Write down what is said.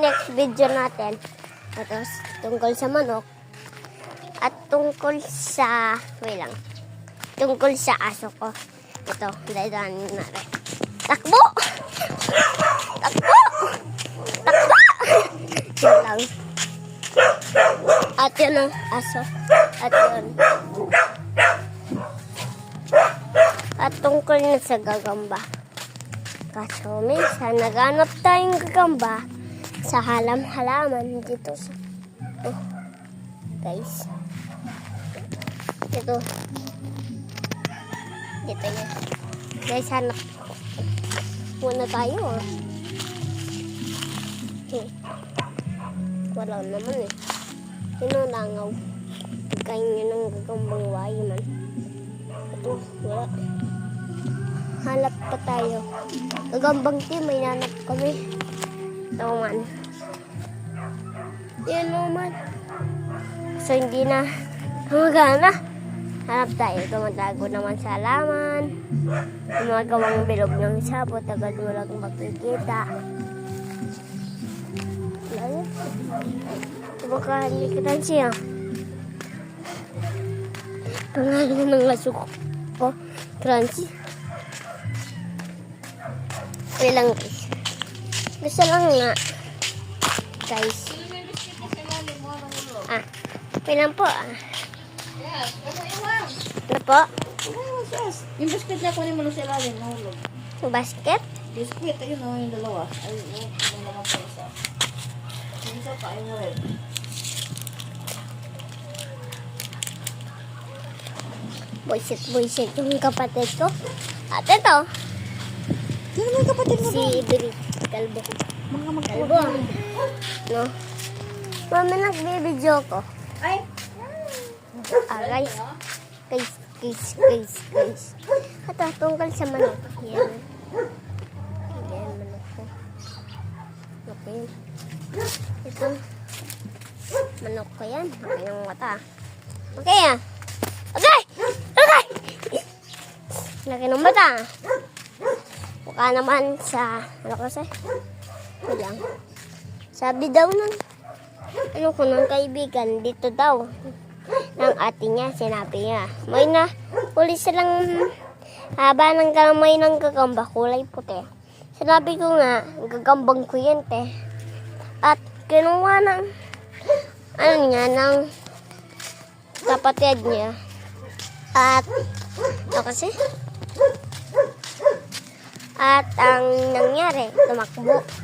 next video natin. Ito, tungkol sa manok. At tungkol sa, tungkol sa aso ko. Ito, dahil na rin. Takbo! Takbo! Takbo! Yun lang. At yun ang aso. At yun. At tungkol na sa gagamba. Kaso minsan, naghanap tayong gagamba sa halaman dito sa... Oh, guys. Dito. Dito yan. Guys, hanap muna tayo. Okay. Wala naman eh. Sinulangaw. Pagkain nyo ng gagambang wayo man. Ito, wala. Hanap pa tayo. Gagambang team, may nanap kami. Ito man. Yan naman. So, hindi na magana. Hanap tayo. Tumatago naman sa halaman. Yung mga gawang bilog ng sabot. Agad mo lang makikita. Ayan. Baka hindi kita siya. Pangalan ng laso ko. Crunchy. Ilang guys. Gusto lang nga. Guys. Pilang po Ano po? Yung basket na kunin mo na sa ilalim, nahulog. Basket? Biscuit, ayun o, yung dalawa. Ayun o, yung naman pa isa. Yung isa pa, ayun na rin. Buisit yung kapatid ko. At ito, Sino mo yung kapatid mo si Ibri Kalbo. Mga Kalbo. No? Mami, nagbibidyo ko. Ay! Guys. Guys. Ito, tungkol sa manok. Yan. Yan, manok ko. Okay. Ito. Manok ko yan. Okay yung mata. Okay ah. Okay! Laki ng mata. Mukha naman sa, ano kasi? Walang. Sabi daw ng, ng kaibigan, dito daw. Ng ate niya, sinabi niya. May na, huli silang haba ng kamay ng gagamba, kulay puti. Sinabi ko nga, gagambang ko yan, te. At kinuha ng, ng kapatid niya. At, kasi? At ang nangyari, tumakbo.